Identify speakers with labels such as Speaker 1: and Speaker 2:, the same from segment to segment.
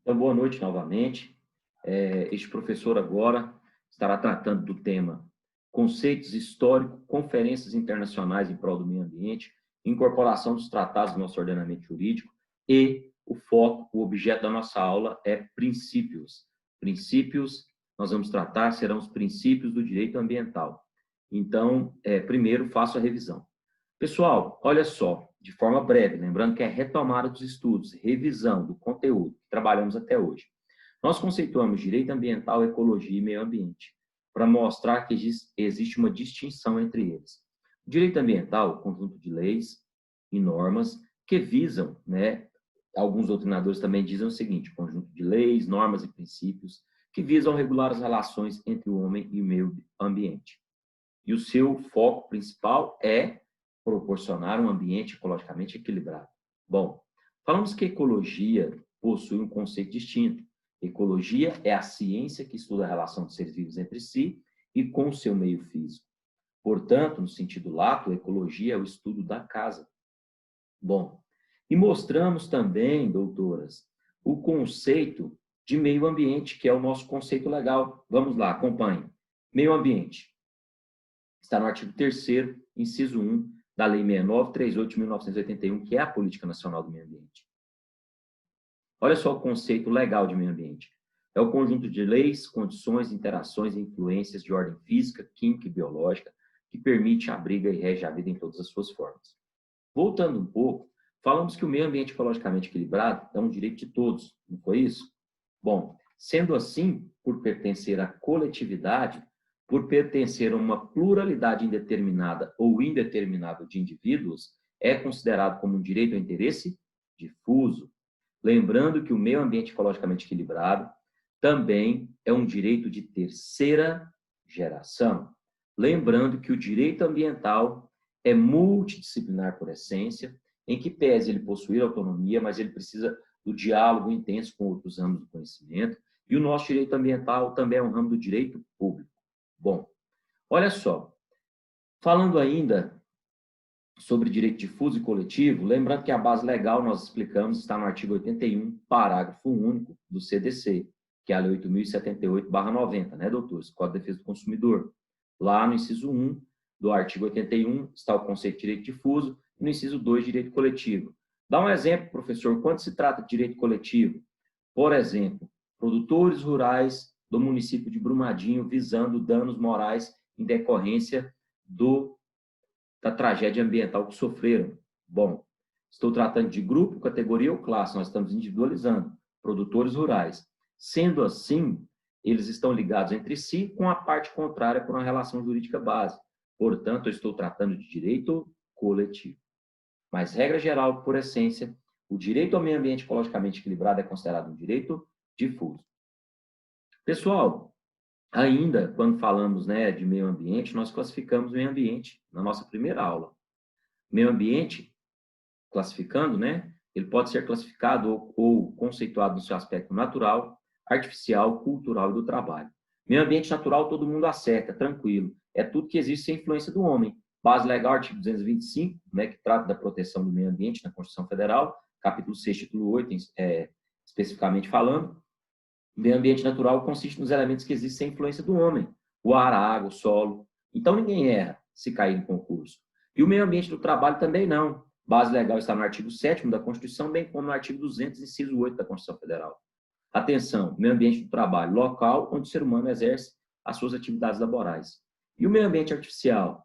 Speaker 1: Então, boa noite novamente. Este professor agora estará tratando do tema Conceitos históricos, conferências internacionais em prol do meio ambiente, incorporação dos tratados do nosso ordenamento jurídico e o foco, o objeto da nossa aula é princípios. Princípios, nós vamos tratar, serão os princípios do direito ambiental. Então, primeiro, faço a revisão. Pessoal, olha só, de forma breve, lembrando que é retomada dos estudos, revisão do conteúdo que trabalhamos até hoje. Nós conceituamos direito ambiental, ecologia e meio ambiente, para mostrar que existe uma distinção entre eles. O direito ambiental, o conjunto de leis e normas que visam, alguns doutrinadores também dizem o seguinte, conjunto de leis, normas e princípios que visam regular as relações entre o homem e o meio ambiente. E o seu foco principal é proporcionar um ambiente ecologicamente equilibrado. Bom, falamos que ecologia possui um conceito distinto. Ecologia é a ciência que estuda a relação dos seres vivos entre si e com o seu meio físico. Portanto, no sentido lato, ecologia é o estudo da casa. Bom, e mostramos também, doutoras, o conceito de meio ambiente, que é o nosso conceito legal. Vamos lá, acompanhe. Meio ambiente. Está no artigo 3º, inciso 1, da Lei 6938 de 1981, que é a Política Nacional do Meio Ambiente. Olha só o conceito legal de meio ambiente. É o conjunto de leis, condições, interações e influências de ordem física, química e biológica que permite, abriga e rege a vida em todas as suas formas. Voltando um pouco, falamos que o meio ambiente ecologicamente equilibrado é um direito de todos, não foi isso? Bom, sendo assim, por pertencer à coletividade, por pertencer a uma pluralidade indeterminada ou indeterminada de indivíduos, é considerado como um direito ao interesse difuso. Lembrando que o meio ambiente ecologicamente equilibrado também é um direito de terceira geração. Lembrando que o direito ambiental é multidisciplinar por essência, em que pese ele possuir autonomia, mas ele precisa do diálogo intenso com outros ramos do conhecimento, e o nosso direito ambiental também é um ramo do direito público. Bom, olha só, falando ainda sobre direito difuso e coletivo, lembrando que a base legal, nós explicamos, está no artigo 81, parágrafo único do CDC, que é a Lei 8.078/90, né, doutores? Código de Defesa do Consumidor. Lá no inciso 1 do artigo 81 está o conceito de direito difuso e no inciso 2, direito coletivo. Dá um exemplo, professor, quando se trata de direito coletivo? Por exemplo, produtores rurais do município de Brumadinho visando danos morais em decorrência da tragédia ambiental que sofreram. Bom, estou tratando de grupo, categoria ou classe, nós estamos individualizando, produtores rurais. Sendo assim, eles estão ligados entre si com a parte contrária por uma relação jurídica base. Portanto, eu estou tratando de direito coletivo. Mas, regra geral, por essência, o direito ao meio ambiente ecologicamente equilibrado é considerado um direito difuso. Pessoal, ainda quando falamos de meio ambiente, nós classificamos o meio ambiente na nossa primeira aula. Meio ambiente, classificando, ele pode ser classificado ou conceituado no seu aspecto natural, artificial, cultural e do trabalho. Meio ambiente natural, todo mundo acerta, tranquilo. É tudo que existe sem influência do homem. Base legal, artigo 225, que trata da proteção do meio ambiente na Constituição Federal, capítulo 6, título 8, especificamente falando. O meio ambiente natural consiste nos elementos que existem sem influência do homem. O ar, a água, o solo. Então, ninguém erra se cair em concurso. E o meio ambiente do trabalho também não. Base legal está no artigo 7º da Constituição, bem como no artigo 200, inciso 8 da Constituição Federal. Atenção, meio ambiente do trabalho, local onde o ser humano exerce as suas atividades laborais. E o meio ambiente artificial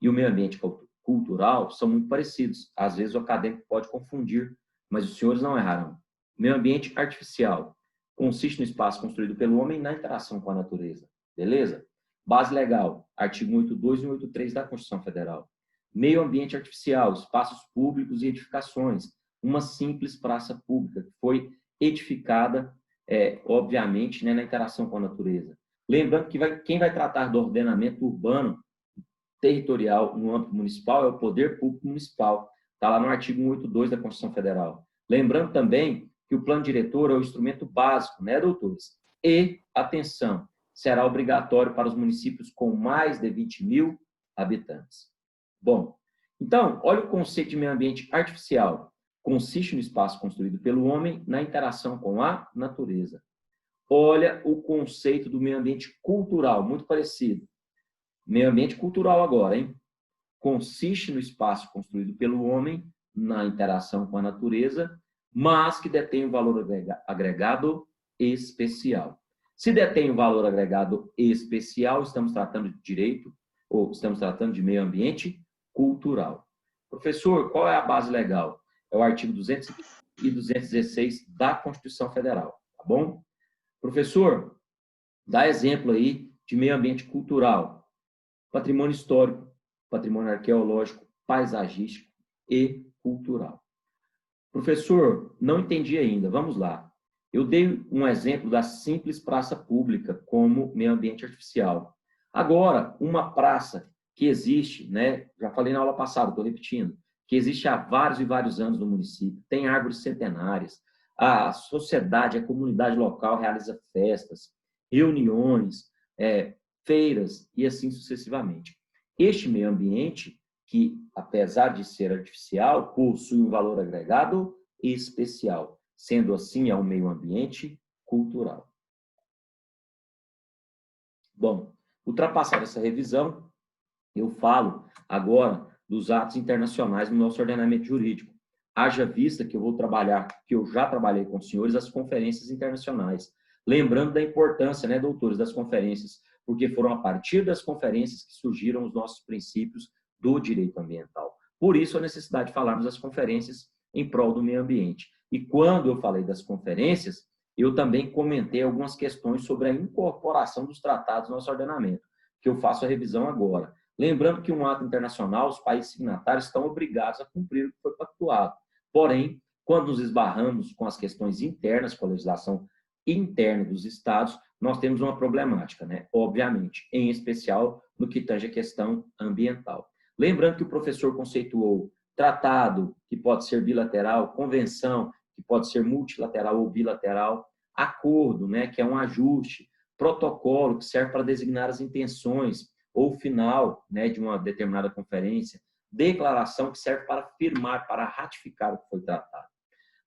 Speaker 1: e o meio ambiente cultural são muito parecidos. Às vezes o acadêmico pode confundir, mas os senhores não errarão. Meio ambiente artificial consiste no espaço construído pelo homem na interação com a natureza. Beleza? Base legal, artigo 182 e 183 da Constituição Federal. Meio ambiente artificial, espaços públicos e edificações. Uma simples praça pública que foi edificada, obviamente, na interação com a natureza. Lembrando que quem vai tratar do ordenamento urbano territorial no âmbito municipal é o Poder Público Municipal. Está lá no artigo 182 da Constituição Federal. Lembrando também que o plano diretor é o instrumento básico, doutores? E, atenção, será obrigatório para os municípios com mais de 20 mil habitantes. Bom, então, olha o conceito de meio ambiente artificial. consiste no espaço construído pelo homem na interação com a natureza. Olha o conceito do meio ambiente cultural, muito parecido. Meio ambiente cultural agora, hein? Consiste no espaço construído pelo homem na interação com a natureza, mas que detém um valor agregado especial. Se detém um valor agregado especial, estamos tratando de direito ou estamos tratando de meio ambiente cultural. Professor, qual é a base legal? É o artigo 200 e 216 da Constituição Federal, tá bom? Professor, dá exemplo aí de meio ambiente cultural, patrimônio histórico, patrimônio arqueológico, paisagístico e cultural. Professor, não entendi ainda, vamos lá. Eu dei um exemplo da simples praça pública como meio ambiente artificial. Agora, uma praça que existe, né, já falei na aula passada, estou repetindo, que existe há vários e vários anos no município, tem árvores centenárias, a sociedade, a comunidade local realiza festas, reuniões, feiras e assim sucessivamente. Este meio ambiente, que apesar de ser artificial, possui um valor agregado especial, sendo assim é um meio ambiente cultural. Bom, ultrapassada essa revisão, eu falo agora dos atos internacionais no nosso ordenamento jurídico. Haja vista que eu vou trabalhar, que eu já trabalhei com os senhores, as conferências internacionais. Lembrando da importância, né, doutores, das conferências, porque foram a partir das conferências que surgiram os nossos princípios do direito ambiental. Por isso, a necessidade de falarmos das conferências em prol do meio ambiente. E quando eu falei das conferências, eu também comentei algumas questões sobre a incorporação dos tratados no nosso ordenamento, que eu faço a revisão agora. Lembrando que um ato internacional, os países signatários estão obrigados a cumprir o que foi pactuado. Porém, quando nos esbarramos com as questões internas, com a legislação interna dos estados, nós temos uma problemática, né? Obviamente, em especial no que tange a questão ambiental. Lembrando que o professor conceituou tratado, que pode ser bilateral, convenção, que pode ser multilateral ou bilateral, acordo, né, que é um ajuste, protocolo, que serve para designar as intenções ou final, né, de uma determinada conferência, declaração, que serve para afirmar, para ratificar o que foi tratado.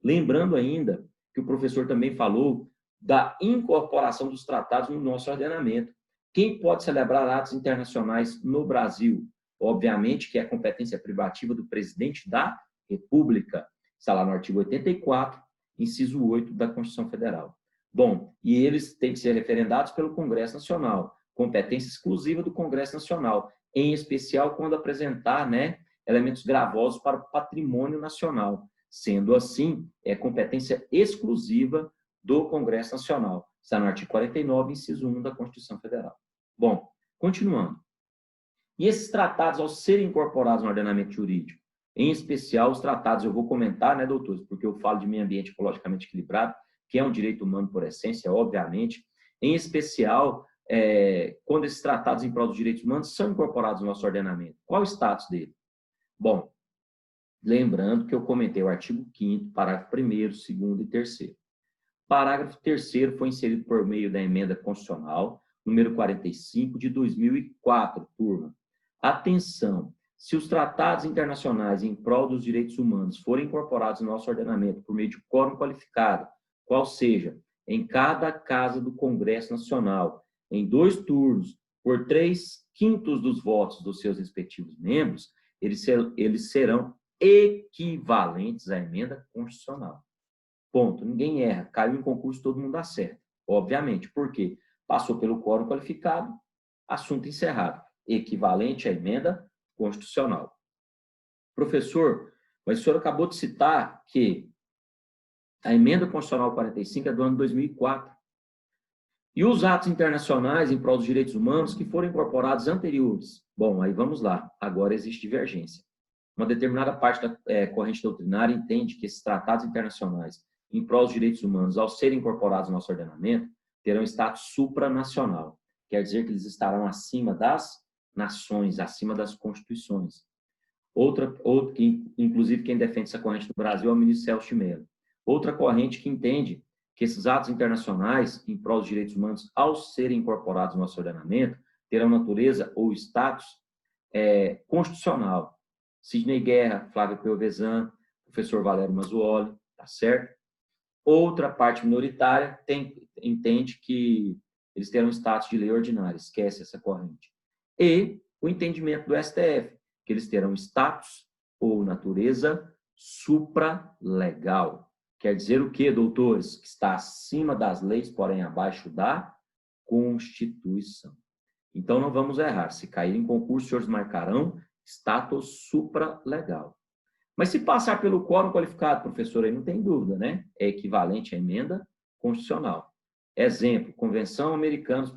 Speaker 1: Lembrando ainda que o professor também falou da incorporação dos tratados no nosso ordenamento. Quem pode celebrar atos internacionais no Brasil? Obviamente que é competência privativa do presidente da República. Está lá no artigo 84, inciso 8 da Constituição Federal. Bom, e eles têm que ser referendados pelo Congresso Nacional, competência exclusiva do Congresso Nacional, em especial quando apresentar, né, elementos gravosos para o patrimônio nacional. Sendo assim, é competência exclusiva do Congresso Nacional. Está no artigo 49, inciso 1 da Constituição Federal. Bom, continuando. E esses tratados, ao serem incorporados no ordenamento jurídico, em especial os tratados, eu vou comentar, né, doutores, porque eu falo de meio ambiente ecologicamente equilibrado, que é um direito humano por essência, obviamente, em especial, quando esses tratados em prol dos direitos humanos são incorporados no nosso ordenamento. Qual o status dele? Bom, lembrando que eu comentei o artigo 5º, parágrafo 1º, 2º e 3º. Parágrafo 3º foi inserido por meio da emenda constitucional número 45 de 2004, turma. Atenção, se os tratados internacionais em prol dos direitos humanos forem incorporados no nosso ordenamento por meio de quórum qualificado, qual seja, em cada casa do Congresso Nacional, em 2 turnos, por 3/5 dos votos dos seus respectivos membros, eles serão equivalentes à emenda constitucional. Ponto. Ninguém erra. Caiu em concurso, todo mundo acerta. Obviamente. Por quê? Passou pelo quórum qualificado, assunto encerrado. Equivalente à emenda constitucional. Professor, mas o senhor acabou de citar que a emenda constitucional 45 é do ano 2004. E os atos internacionais em prol dos direitos humanos que foram incorporados anteriores? Bom, aí vamos lá. Agora existe divergência. Uma determinada parte da corrente doutrinária entende que esses tratados internacionais em prol dos direitos humanos, ao serem incorporados no nosso ordenamento, terão status supranacional. Quer dizer que eles estarão acima das nações, acima das constituições. Inclusive, quem defende essa corrente no Brasil é o ministro Celso Mello. Outra corrente que entende que esses atos internacionais em prol dos direitos humanos, ao serem incorporados no nosso ordenamento, terão natureza ou status constitucional. Sidney Guerra, Flávio Pelvezan, professor Valério Mazzuoli, tá certo? Outra parte minoritária entende que eles terão status de lei ordinária, esquece essa corrente. E o entendimento do STF, que eles terão status ou natureza supralegal. Quer dizer o quê, doutores? Que está acima das leis, porém abaixo da Constituição. Então, não vamos errar. Se cair em concurso, os senhores marcarão status supralegal. Mas se passar pelo quórum qualificado, professor, aí não tem dúvida, né? É equivalente à emenda constitucional. Exemplo, Convenção Americana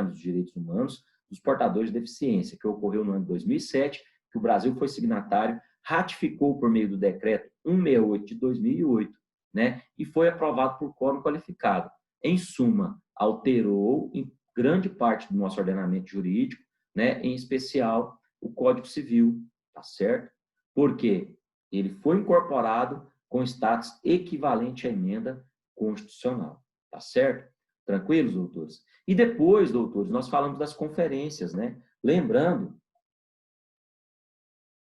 Speaker 1: dos Direitos Humanos dos Portadores de Deficiência, que ocorreu no ano de 2007, que o Brasil foi signatário, ratificou por meio do decreto 168 de 2008, né? E foi aprovado por quórum qualificado. Em suma, alterou em grande parte do nosso ordenamento jurídico, né? Em especial o Código Civil, tá certo? Porque ele foi incorporado com status equivalente à emenda constitucional, tá certo? Tranquilos, doutores? E depois, doutores, nós falamos das conferências, né? Lembrando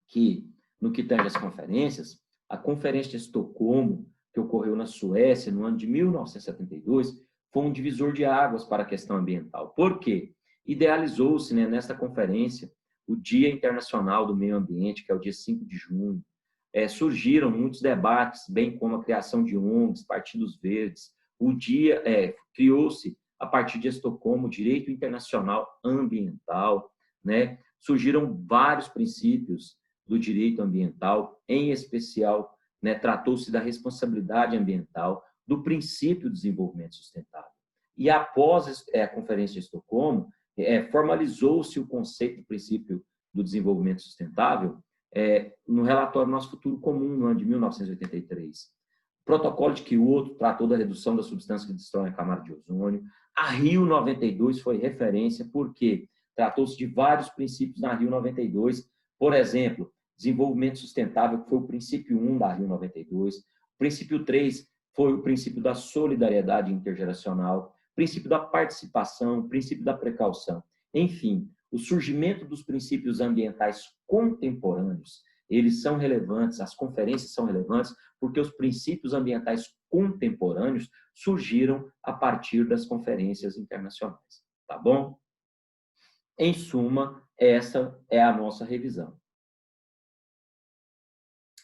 Speaker 1: que, no que tange às conferências, a Conferência de Estocolmo, que ocorreu na Suécia no ano de 1972, foi um divisor de águas para a questão ambiental. Por quê? Idealizou-se, né, nesta conferência o Dia Internacional do Meio Ambiente, que é o dia 5 de junho. Surgiram muitos debates, bem como a criação de ONGs, partidos verdes. O dia criou-se, a partir de Estocolmo, o direito internacional ambiental, né? Surgiram vários princípios do direito ambiental, em especial, né, tratou-se da responsabilidade ambiental, do princípio do desenvolvimento sustentável. E após a Conferência de Estocolmo, formalizou-se o conceito do princípio do desenvolvimento sustentável no relatório Nosso Futuro Comum, no ano de 1983. O Protocolo de Kyoto tratou da redução das substâncias que destroem a camada de ozônio. A Rio 92 foi referência, porque tratou-se de vários princípios na Rio 92. Por exemplo, desenvolvimento sustentável, que foi o princípio 1 da Rio 92. O princípio 3 foi o princípio da solidariedade intergeracional, princípio da participação, princípio da precaução. Enfim, o surgimento dos princípios ambientais contemporâneos, eles são relevantes, as conferências são relevantes, porque os princípios ambientais contemporâneos surgiram a partir das conferências internacionais. Tá bom? Em suma, essa é a nossa revisão.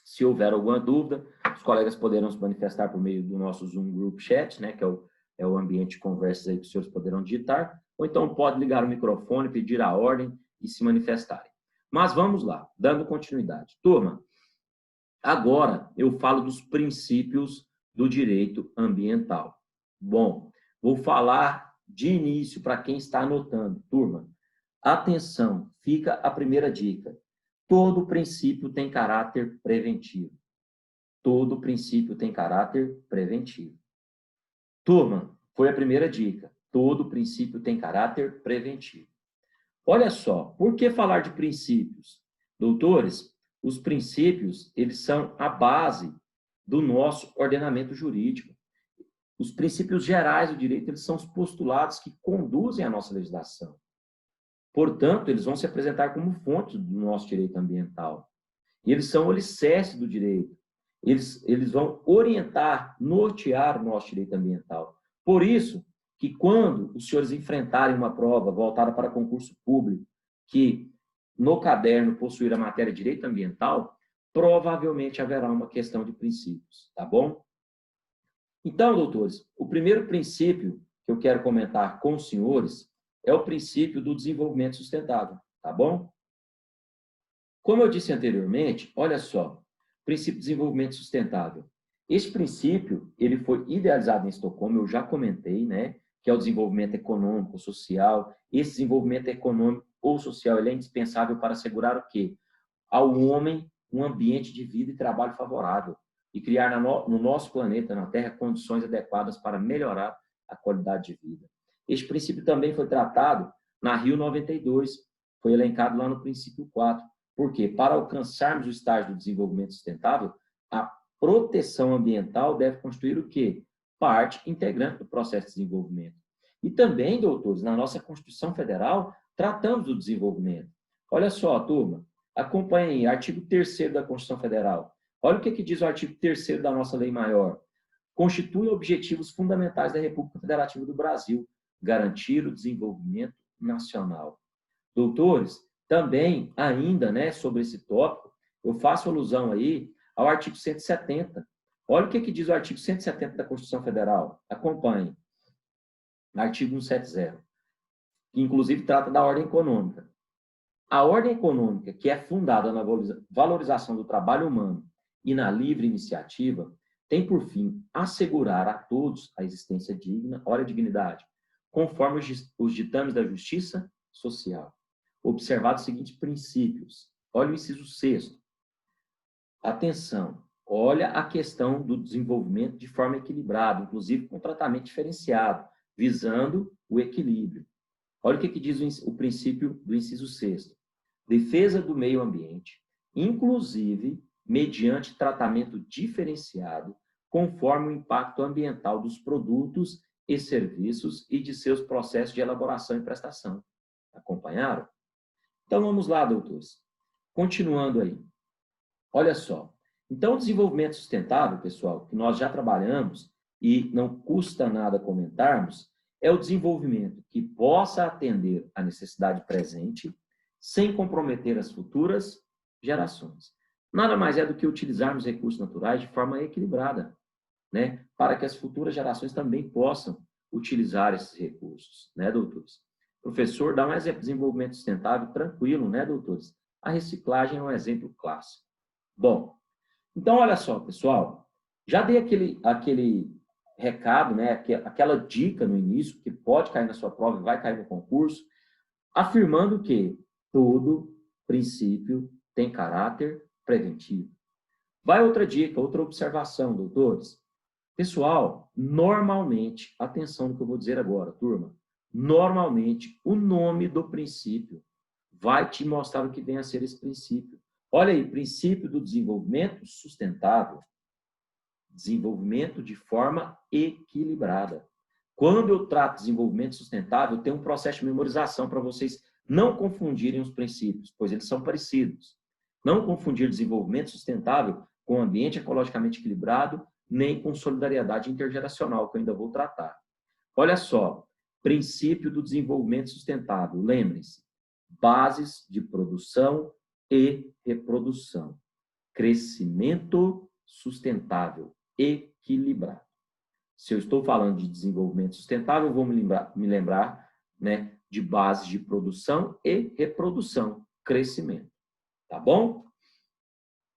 Speaker 1: Se houver alguma dúvida, os colegas poderão se manifestar por meio do nosso Zoom Group Chat, né, que é o ambiente de conversas aí que os senhores poderão digitar, ou então pode ligar o microfone, pedir a ordem e se manifestarem. Mas vamos lá, dando continuidade. Turma, agora eu falo dos princípios do direito ambiental. Bom, vou falar de início para quem está anotando. Turma, atenção, fica a primeira dica. Todo princípio tem caráter preventivo. Todo princípio tem caráter preventivo. Turma, foi a primeira dica. Todo princípio tem caráter preventivo. Olha só, por que falar de princípios? Doutores, os princípios, eles são a base do nosso ordenamento jurídico. Os princípios gerais do direito, eles são os postulados que conduzem a nossa legislação. Portanto, eles vão se apresentar como fonte do nosso direito ambiental. E eles são o alicerce do direito. Eles vão orientar, nortear o nosso direito ambiental. Por isso, que quando os senhores enfrentarem uma prova voltada para concurso público, que no caderno possuir a matéria de direito ambiental, provavelmente haverá uma questão de princípios, tá bom? Então, doutores, o primeiro princípio que eu quero comentar com os senhores é o princípio do desenvolvimento sustentável, tá bom? Como eu disse anteriormente, olha só, princípio de desenvolvimento sustentável. Este princípio, ele foi idealizado em Estocolmo, eu já comentei, né, que é o desenvolvimento econômico, social. Esse desenvolvimento econômico ou social, ele é indispensável para assegurar o quê? Ao homem um ambiente de vida e trabalho favorável e criar no nosso planeta, na Terra, condições adequadas para melhorar a qualidade de vida. Este princípio também foi tratado na Rio 92, foi elencado lá no princípio 4. Por quê? Para alcançarmos o estágio do desenvolvimento sustentável, a proteção ambiental deve constituir o quê? Parte integrante do processo de desenvolvimento. E também, doutores, na nossa Constituição Federal, tratamos do desenvolvimento. Olha só, turma, Acompanhe aí, artigo 3º da Constituição Federal. Olha o que diz o artigo 3º da nossa lei maior. Constitui objetivos fundamentais da República Federativa do Brasil, garantir o desenvolvimento nacional. Doutores, também, ainda, né, sobre esse tópico, eu faço alusão aí ao artigo 170. Olha o que diz o artigo 170 da Constituição Federal. Acompanhe. Artigo 170, que inclusive trata da ordem econômica. A ordem econômica, que é fundada na valorização do trabalho humano e na livre iniciativa, tem por fim assegurar a todos a existência digna, olha a dignidade, conforme os ditames da justiça social. Observados os seguintes princípios. Olha o inciso 6º. Atenção, olha a questão do desenvolvimento de forma equilibrada, inclusive com tratamento diferenciado, visando o equilíbrio. Olha o que diz o princípio do inciso 6º. Defesa do meio ambiente, inclusive mediante tratamento diferenciado, conforme o impacto ambiental dos produtos e serviços e de seus processos de elaboração e prestação. Acompanharam? Então, vamos lá, doutores. Continuando aí. Olha só. Então, o desenvolvimento sustentável, pessoal, que nós já trabalhamos e não custa nada comentarmos, é o desenvolvimento que possa atender à necessidade presente sem comprometer as futuras gerações. Nada mais é do que utilizarmos recursos naturais de forma equilibrada, né? Para que as futuras gerações também possam utilizar esses recursos, né, doutores? Professor, dá um exemplo de desenvolvimento sustentável tranquilo, né, doutores? A reciclagem é um exemplo clássico. Bom, então olha só, pessoal, já dei aquele recado, né, aquela dica no início, que pode cair na sua prova e vai cair no concurso, afirmando que todo princípio tem caráter preventivo. Vai outra dica, outra observação, doutores. Pessoal, normalmente, atenção no que eu vou dizer agora, turma, normalmente o nome do princípio vai te mostrar o que vem a ser esse princípio. Olha aí, princípio do desenvolvimento sustentável. Desenvolvimento de forma equilibrada. Quando eu trato de desenvolvimento sustentável, tem um processo de memorização para vocês não confundirem os princípios, pois eles são parecidos. Não confundir desenvolvimento sustentável com ambiente ecologicamente equilibrado, nem com solidariedade intergeracional, que eu ainda vou tratar. Olha só, princípio do desenvolvimento sustentável. Lembrem-se, bases de produção e reprodução. Crescimento sustentável, equilibrado. Se eu estou falando de desenvolvimento sustentável, eu vou me lembrar, né, de bases de produção e reprodução, crescimento. Tá bom?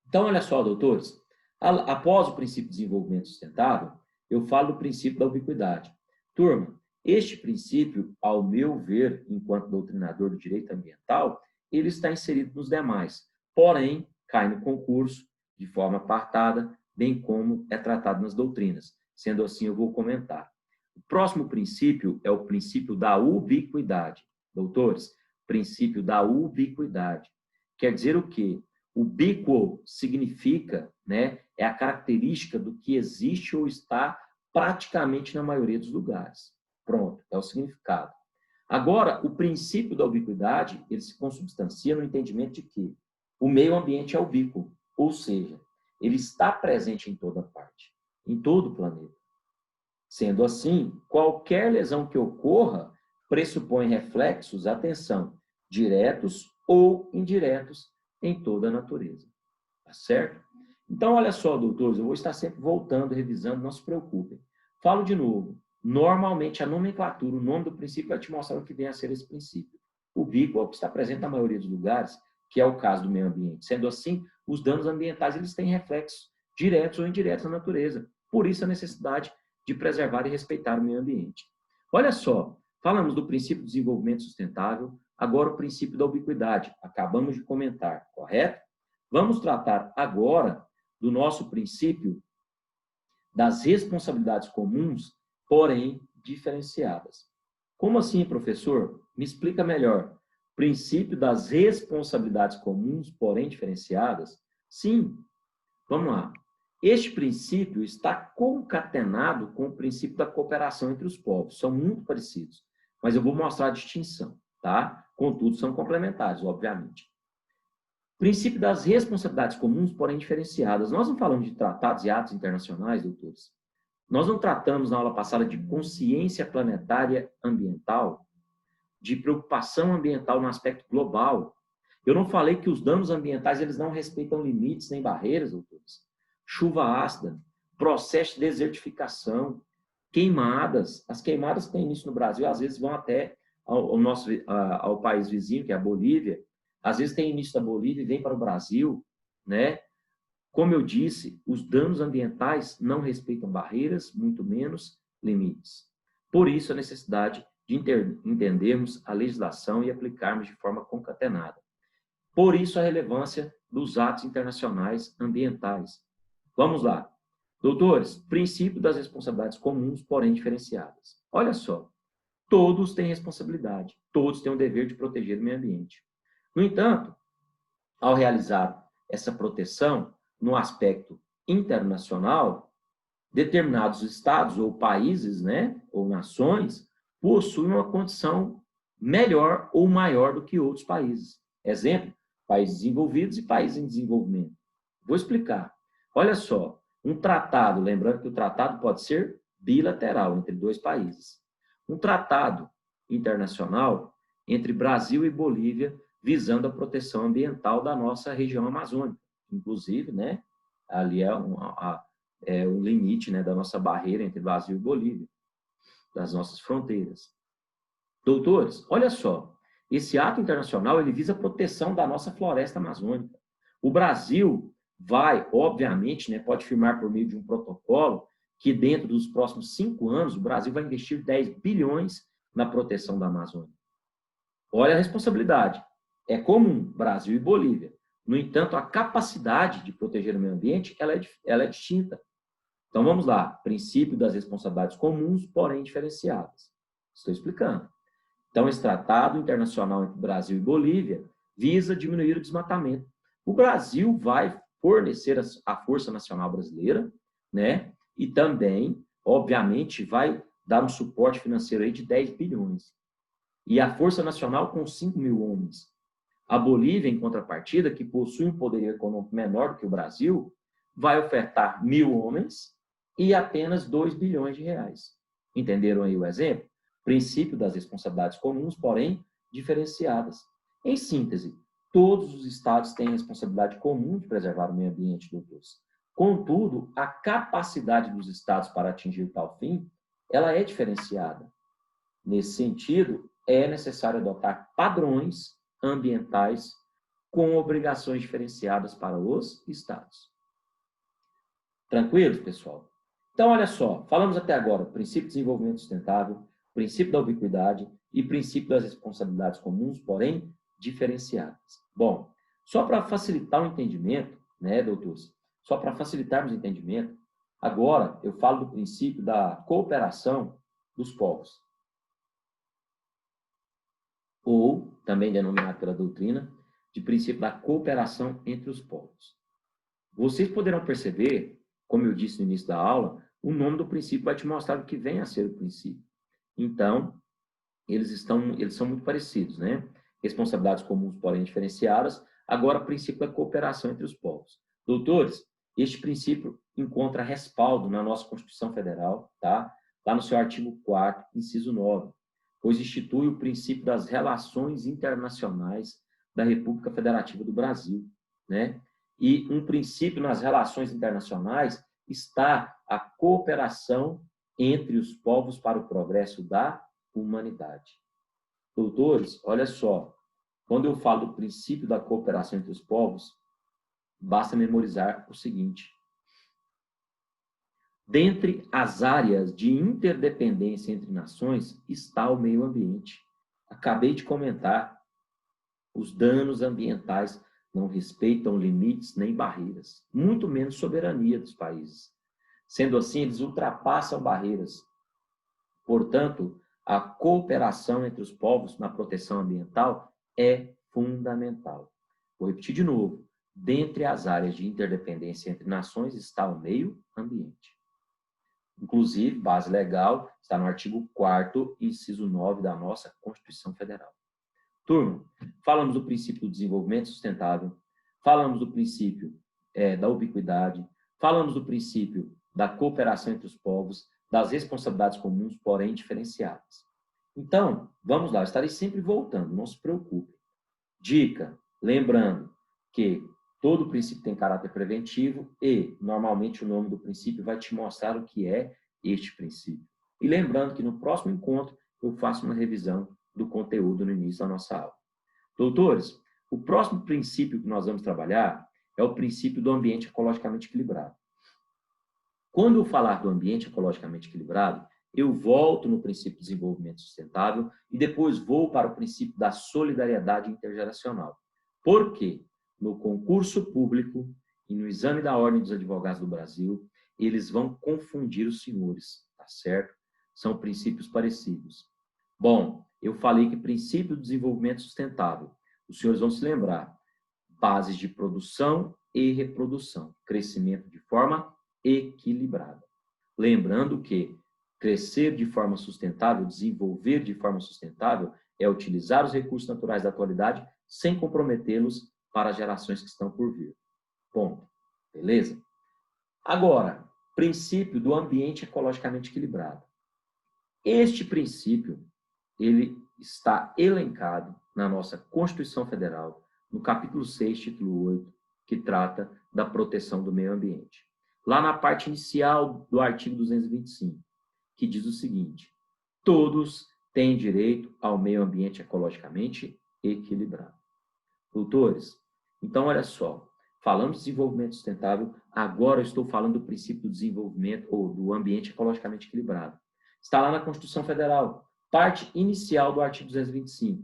Speaker 1: Então, olha só, doutores. Após o princípio de desenvolvimento sustentável, eu falo do princípio da ubiquidade. Turma, este princípio, ao meu ver, enquanto doutrinador do direito ambiental, ele está inserido nos demais. Porém, cai no concurso de forma apartada, bem como é tratado nas doutrinas. Sendo assim, eu vou comentar. O próximo princípio é o princípio da ubiquidade. Doutores, princípio da ubiquidade. Quer dizer o quê? Ubíquo significa, né, é a característica do que existe ou está praticamente na maioria dos lugares. Pronto, é o significado. Agora, o princípio da ubiquidade, ele se consubstancia no entendimento de que o meio ambiente é ubíquo, ou seja, ele está presente em toda parte, em todo o planeta. Sendo assim, qualquer lesão que ocorra pressupõe reflexos, atenção, diretos ou indiretos em toda a natureza. Tá certo? Então, olha só, doutores, eu vou estar sempre voltando, revisando, não se preocupem. Falo de novo. Normalmente, a nomenclatura, o nome do princípio vai te mostrar o que vem a ser esse princípio. O ubíquo está presente na maioria dos lugares, que é o caso do meio ambiente. Sendo assim, os danos ambientais eles têm reflexos diretos ou indiretos na natureza. Por isso, a necessidade de preservar e respeitar o meio ambiente. Olha só, falamos do princípio do desenvolvimento sustentável, agora o princípio da ubiquidade. Acabamos de comentar, correto? Vamos tratar agora do nosso princípio das responsabilidades comuns, porém diferenciadas. Como assim, professor? Me explica melhor. Princípio das responsabilidades comuns, porém diferenciadas? Sim. Vamos lá. Este princípio está concatenado com o princípio da cooperação entre os povos. São muito parecidos, mas eu vou mostrar a distinção, tá? Contudo, são complementares, obviamente. Princípio das responsabilidades comuns, porém diferenciadas. Nós não falamos de tratados e atos internacionais, doutores. Nós não tratamos na aula passada de consciência planetária ambiental, de preocupação ambiental no aspecto global. Eu não falei que os danos ambientais eles não respeitam limites nem barreiras, doutores. Chuva ácida, processo de desertificação, queimadas. As queimadas que têm início no Brasil, às vezes vão até ao país vizinho, que é a Bolívia. Às vezes tem início da Bolívia e vem para o Brasil, né? Como eu disse, os danos ambientais não respeitam barreiras, muito menos limites. Por isso, a necessidade de entendermos a legislação e aplicarmos de forma concatenada. Por isso, a relevância dos atos internacionais ambientais. Vamos lá. Doutores, princípio das responsabilidades comuns, porém diferenciadas. Olha só, todos têm responsabilidade, todos têm o dever de proteger o meio ambiente. No entanto, ao realizar essa proteção no aspecto internacional, determinados estados ou países, né, ou nações, possuem uma condição melhor ou maior do que outros países. Exemplo, países desenvolvidos e países em desenvolvimento. Vou explicar. Olha só, um tratado, lembrando que o tratado pode ser bilateral entre dois países. Um tratado internacional entre Brasil e Bolívia visando a proteção ambiental da nossa região amazônica. Inclusive, né, ali é o limite, né, da nossa barreira entre Brasil e Bolívia, das nossas fronteiras. Doutores, olha só, esse ato internacional ele visa a proteção da nossa floresta amazônica. O Brasil vai, obviamente, né, pode firmar por meio de um protocolo que dentro dos próximos 5 anos o Brasil vai investir 10 bilhões na proteção da Amazônia. Olha a responsabilidade. É comum, Brasil e Bolívia. No entanto, a capacidade de proteger o meio ambiente ela é distinta. Então, vamos lá. Princípio das responsabilidades comuns, porém diferenciadas. Estou explicando. Então, esse tratado internacional entre Brasil e Bolívia visa diminuir o desmatamento. O Brasil vai fornecer a Força Nacional Brasileira, né? E também, obviamente, vai dar um suporte financeiro aí de 10 bilhões. E a Força Nacional com 5 mil homens. A Bolívia, em contrapartida, que possui um poder econômico menor do que o Brasil, vai ofertar 1.000 homens e apenas 2 bilhões de reais. Entenderam aí o exemplo? Princípio das responsabilidades comuns, porém diferenciadas. Em síntese, todos os estados têm a responsabilidade comum de preservar o meio ambiente, doutores. Contudo, a capacidade dos estados para atingir tal fim, ela é diferenciada. Nesse sentido, é necessário adotar padrões ambientais com obrigações diferenciadas para os estados. Tranquilos, pessoal? Então, olha só, falamos até agora princípio de desenvolvimento sustentável, princípio da ubiquidade e princípio das responsabilidades comuns, porém diferenciadas. Bom, só para facilitar o entendimento, né, doutores? Só para facilitarmos o entendimento, agora eu falo do princípio da cooperação dos povos. Ou, também denominado pela doutrina, de princípio da cooperação entre os povos. Vocês poderão perceber, como eu disse no início da aula, o nome do princípio vai te mostrar o que vem a ser o princípio. Então, eles são muito parecidos, né? Responsabilidades comuns, porém diferenciadas. Agora, o princípio da cooperação entre os povos. Doutores, este princípio encontra respaldo na nossa Constituição Federal, tá? Lá no seu artigo 4º, inciso 9, pois institui o princípio das relações internacionais da República Federativa do Brasil, né? E um princípio nas relações internacionais está a cooperação entre os povos para o progresso da humanidade. Doutores, olha só, quando eu falo do princípio da cooperação entre os povos, basta memorizar o seguinte: dentre as áreas de interdependência entre nações está o meio ambiente. Acabei de comentar, os danos ambientais não respeitam limites nem barreiras, muito menos soberania dos países. Sendo assim, eles ultrapassam barreiras. Portanto, a cooperação entre os povos na proteção ambiental é fundamental. Vou repetir de novo. Dentre as áreas de interdependência entre nações está o meio ambiente. Inclusive, base legal está no artigo 4º, inciso 9 da nossa Constituição Federal. Turma, falamos do princípio do desenvolvimento sustentável, falamos do princípio da ubiquidade, falamos do princípio da cooperação entre os povos, das responsabilidades comuns, porém diferenciadas. Então, vamos lá, eu estarei sempre voltando, não se preocupe. Dica, lembrando que todo princípio tem caráter preventivo e, normalmente, o nome do princípio vai te mostrar o que é este princípio. E lembrando que no próximo encontro eu faço uma revisão do conteúdo no início da nossa aula. Doutores, o próximo princípio que nós vamos trabalhar é o princípio do ambiente ecologicamente equilibrado. Quando eu falar do ambiente ecologicamente equilibrado, eu volto no princípio do desenvolvimento sustentável e depois vou para o princípio da solidariedade intergeracional. Por quê? No concurso público e no exame da Ordem dos Advogados do Brasil, eles vão confundir os senhores, tá certo? São princípios parecidos. Bom, eu falei que princípio do desenvolvimento sustentável, os senhores vão se lembrar, bases de produção e reprodução, crescimento de forma equilibrada. Lembrando que crescer de forma sustentável, desenvolver de forma sustentável, é utilizar os recursos naturais da atualidade sem comprometê-los para as gerações que estão por vir. Ponto. Beleza? Agora, princípio do ambiente ecologicamente equilibrado. Este princípio, ele está elencado na nossa Constituição Federal, no capítulo 6, título 8, que trata da proteção do meio ambiente. Lá na parte inicial do artigo 225, que diz o seguinte: todos têm direito ao meio ambiente ecologicamente equilibrado. Doutores, então olha só, falamos de desenvolvimento sustentável, agora eu estou falando do princípio do desenvolvimento ou do ambiente ecologicamente equilibrado. Está lá na Constituição Federal, parte inicial do artigo 225.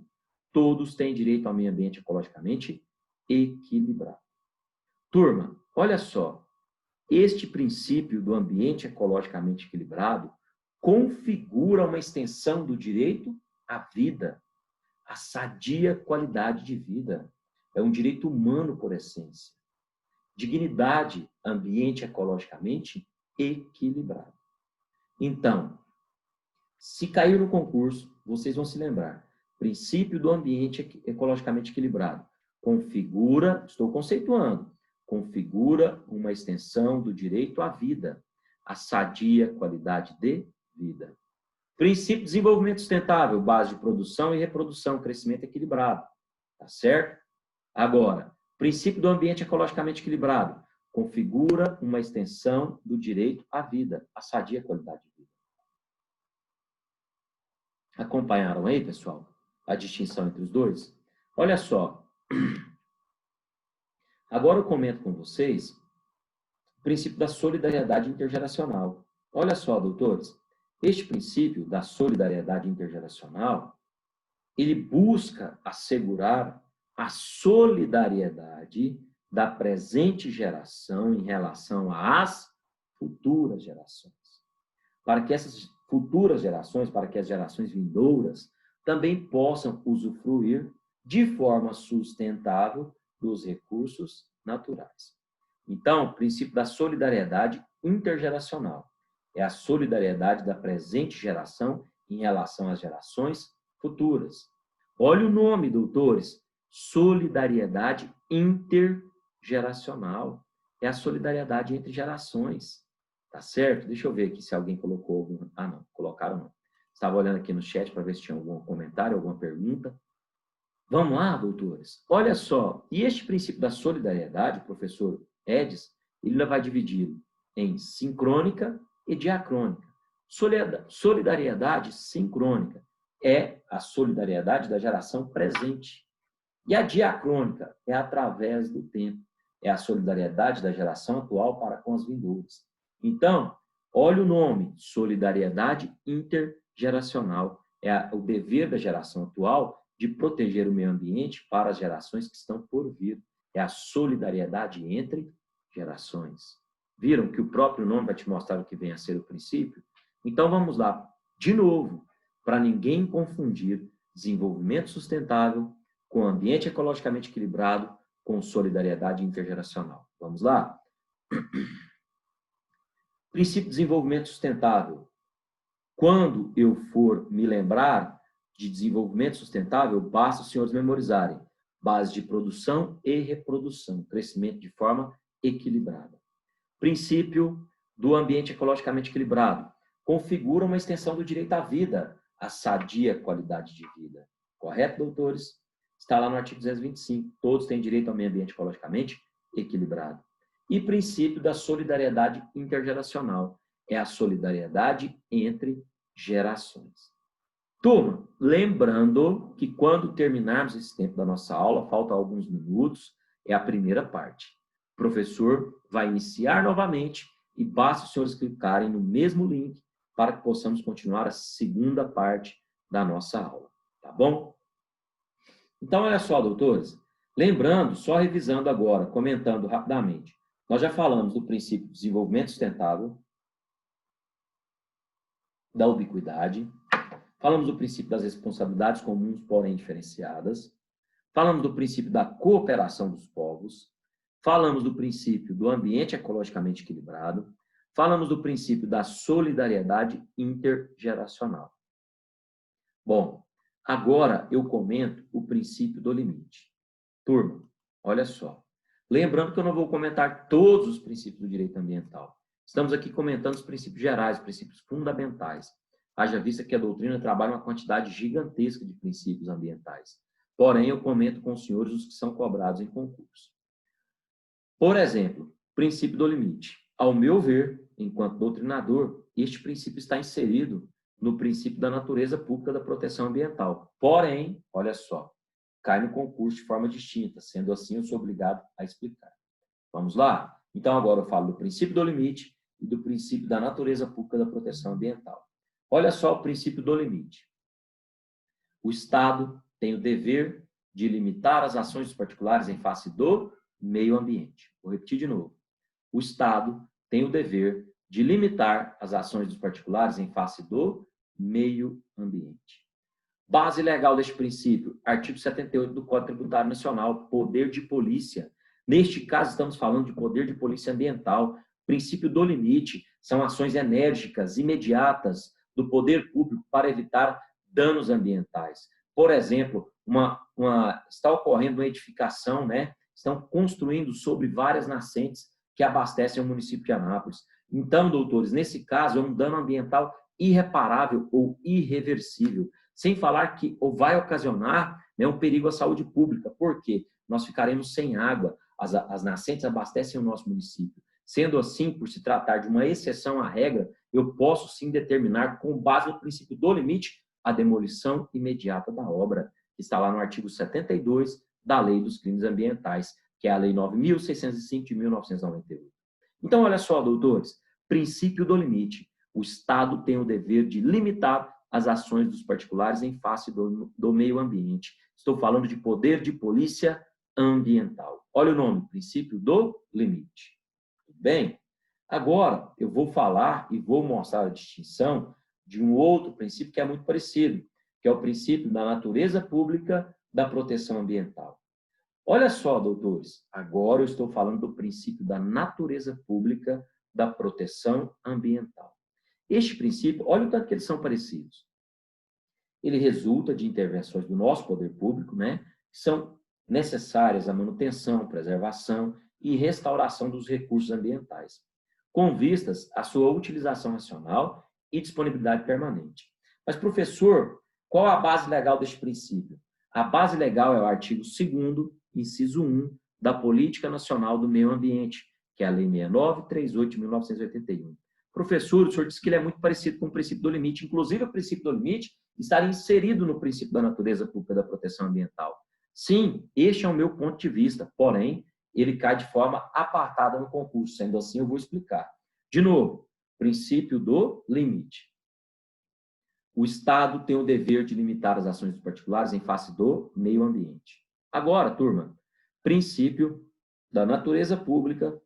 Speaker 1: Todos têm direito ao meio ambiente ecologicamente equilibrado. Turma, olha só, este princípio do ambiente ecologicamente equilibrado configura uma extensão do direito à vida, à sadia qualidade de vida. É um direito humano por essência. Dignidade, ambiente ecologicamente equilibrado. Então, se cair no concurso, vocês vão se lembrar. Princípio do ambiente ecologicamente equilibrado. Configura, estou conceituando, configura uma extensão do direito à vida, à sadia qualidade de vida. Princípio de desenvolvimento sustentável, base de produção e reprodução, crescimento equilibrado. Tá certo? Agora, princípio do ambiente ecologicamente equilibrado, configura uma extensão do direito à vida, à sadia qualidade de vida. Acompanharam aí, pessoal, a distinção entre os dois? Olha só. Agora eu comento com vocês o princípio da solidariedade intergeracional. Olha só, doutores, este princípio da solidariedade intergeracional, ele busca assegurar a solidariedade da presente geração em relação às futuras gerações. Para que essas futuras gerações, para que as gerações vindouras também possam usufruir de forma sustentável dos recursos naturais. Então, o princípio da solidariedade intergeracional é a solidariedade da presente geração em relação às gerações futuras. Olha o nome, doutores, solidariedade intergeracional. É a solidariedade entre gerações. Tá certo? Deixa eu ver aqui se alguém colocou algum... Ah, não, colocaram não. Estava olhando aqui no chat para ver se tinha algum comentário, alguma pergunta. Vamos lá, doutores. Olha só, e este princípio da solidariedade, professor Edis, ele vai dividi-lo em sincrônica e diacrônica. Solidariedade sincrônica é a solidariedade da geração presente. E a diacrônica é através do tempo. É a solidariedade da geração atual para com as vindouras. Então, olha o nome, solidariedade intergeracional. É o dever da geração atual de proteger o meio ambiente para as gerações que estão por vir. É a solidariedade entre gerações. Viram que o próprio nome vai te mostrar o que vem a ser o princípio? Então, vamos lá. De novo, para ninguém confundir desenvolvimento sustentável com ambiente ecologicamente equilibrado com solidariedade intergeracional. Vamos lá? Princípio de desenvolvimento sustentável. Quando eu for me lembrar de desenvolvimento sustentável, basta os senhores memorizarem. base de produção e reprodução, crescimento de forma equilibrada. Princípio do ambiente ecologicamente equilibrado, configura uma extensão do direito à vida, à sadia qualidade de vida. Correto, doutores? Está lá no artigo 225, todos têm direito ao meio ambiente ecologicamente equilibrado. E princípio da solidariedade intergeracional, é a solidariedade entre gerações. Turma, lembrando que quando terminarmos esse tempo da nossa aula, faltam alguns minutos, é a primeira parte. O professor vai iniciar novamente e basta os senhores clicarem no mesmo link para que possamos continuar a segunda parte da nossa aula, tá bom? Então, olha só, doutores, lembrando, só revisando agora, comentando rapidamente, nós já falamos do princípio do desenvolvimento sustentável, da ubiquidade, falamos do princípio das responsabilidades comuns, porém diferenciadas, falamos do princípio da cooperação dos povos, falamos do princípio do ambiente ecologicamente equilibrado, falamos do princípio da solidariedade intergeracional. Bom, agora eu comento o princípio do limite. Turma, olha só. Lembrando que eu não vou comentar todos os princípios do direito ambiental. Estamos aqui comentando os princípios gerais, os princípios fundamentais. Haja vista que a doutrina trabalha uma quantidade gigantesca de princípios ambientais. Porém, eu comento com os senhores os que são cobrados em concurso. Por exemplo, princípio do limite. Ao meu ver, enquanto doutrinador, este princípio está inserido no princípio da natureza pública da proteção ambiental. Porém, olha só, cai no concurso de forma distinta. Sendo assim, eu sou obrigado a explicar. Vamos lá? Então, agora eu falo do princípio do limite e do princípio da natureza pública da proteção ambiental. Olha só o princípio do limite. O Estado tem o dever de limitar as ações dos particulares em face do meio ambiente. Vou repetir de novo. O Estado tem o dever de limitar as ações dos particulares em face do meio ambiente. Base legal deste princípio, artigo 78 do Código Tributário Nacional, poder de polícia. Neste caso, estamos falando de poder de polícia ambiental. Princípio do limite são ações enérgicas, imediatas, do poder público para evitar danos ambientais. Por exemplo, está ocorrendo uma edificação, né? Estão construindo sobre várias nascentes que abastecem o município de Anápolis. Então, doutores, nesse caso, é um dano ambiental irreparável ou irreversível, sem falar que vai ocasionar, né, um perigo à saúde pública. Por quê? Nós ficaremos sem água, as nascentes abastecem o nosso município. Sendo assim, por se tratar de uma exceção à regra, eu posso sim determinar, com base no princípio do limite, a demolição imediata da obra, que está lá no artigo 72 da Lei dos Crimes Ambientais, que é a Lei 9.605 de 1998. Então, olha só, doutores, princípio do limite. O Estado tem o dever de limitar as ações dos particulares em face do meio ambiente. Estou falando de poder de polícia ambiental. Olha o nome, princípio do limite. Bem, agora eu vou falar e vou mostrar a distinção de um outro princípio que é muito parecido, que é o princípio da natureza pública da proteção ambiental. Olha só, doutores, agora eu estou falando do princípio da natureza pública da proteção ambiental. Este princípio, olha o tanto que eles são parecidos. Ele resulta de intervenções do nosso poder público, né, que são necessárias à manutenção, preservação e restauração dos recursos ambientais, com vistas à sua utilização racional e disponibilidade permanente. Mas, professor, qual a base legal deste princípio? A base legal é o artigo 2º, inciso 1, da Política Nacional do Meio Ambiente, que é a Lei 6938 de 1981. Professor, o senhor disse que ele é muito parecido com o princípio do limite, inclusive o princípio do limite estaria inserido no princípio da natureza pública da proteção ambiental. Sim, este é o meu ponto de vista, porém, ele cai de forma apartada no concurso. Sendo assim, eu vou explicar. De novo, princípio do limite. O Estado tem o dever de limitar as ações dos particulares em face do meio ambiente. Agora, turma, princípio da natureza pública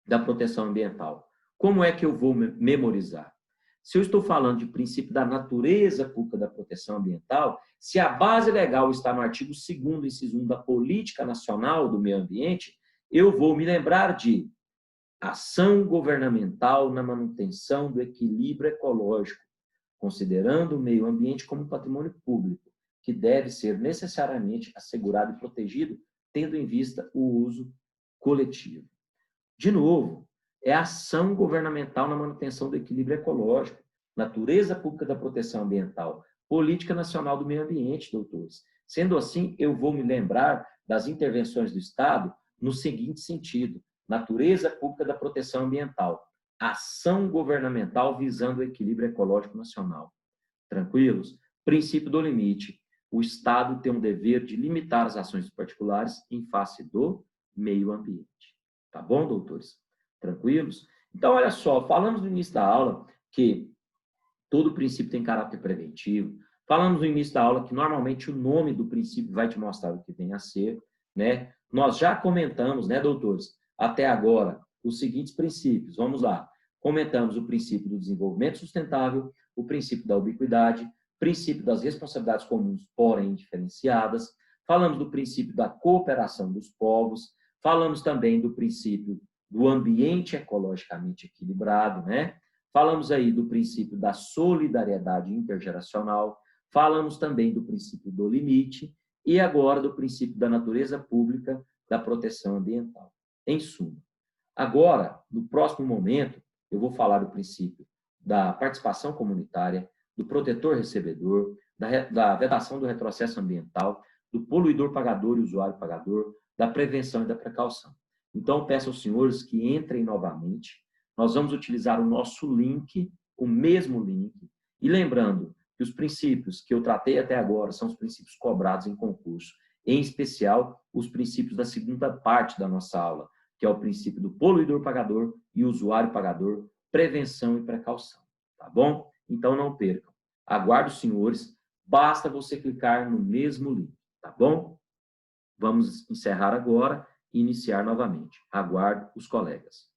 Speaker 1: da proteção ambiental. Como é que eu vou memorizar? Se eu estou falando de princípio da natureza pública da proteção ambiental, se a base legal está no artigo 2º, inciso 1 da Política Nacional do Meio Ambiente, eu vou me lembrar de ação governamental na manutenção do equilíbrio ecológico, considerando o meio ambiente como patrimônio público, que deve ser necessariamente assegurado e protegido, tendo em vista o uso coletivo. De novo, é a ação governamental na manutenção do equilíbrio ecológico, natureza pública da proteção ambiental, política nacional do meio ambiente, doutores. Sendo assim, eu vou me lembrar das intervenções do Estado no seguinte sentido: natureza pública da proteção ambiental, ação governamental visando o equilíbrio ecológico nacional. Tranquilos? Princípio do limite. O Estado tem um dever de limitar as ações particulares em face do meio ambiente. Tá bom, doutores? Tranquilos? Então, olha só, falamos no início da aula que todo princípio tem caráter preventivo. Falamos no início da aula que normalmente o nome do princípio vai te mostrar o que vem a ser, né? Nós já comentamos, né, doutores, até agora, os seguintes princípios. Vamos lá. Comentamos o princípio do desenvolvimento sustentável, o princípio da ubiquidade, princípio das responsabilidades comuns, porém diferenciadas. Falamos do princípio da cooperação dos povos. Falamos também do princípio do ambiente ecologicamente equilibrado, né? Falamos aí do princípio da solidariedade intergeracional, falamos também do princípio do limite e agora do princípio da natureza pública da proteção ambiental. Em suma, agora, no próximo momento, eu vou falar do princípio da participação comunitária, do protetor-recebedor, da vedação do retrocesso ambiental, do poluidor-pagador e usuário-pagador, da prevenção e da precaução. Então, peço aos senhores que entrem novamente. Nós vamos utilizar o nosso link, o mesmo link, e lembrando que os princípios que eu tratei até agora são os princípios cobrados em concurso, em especial os princípios da segunda parte da nossa aula, que é o princípio do poluidor-pagador e usuário-pagador, prevenção e precaução, tá bom? Então não percam. Aguardo os senhores, basta você clicar no mesmo link, tá bom? Vamos encerrar agora e iniciar novamente. Aguardo os colegas.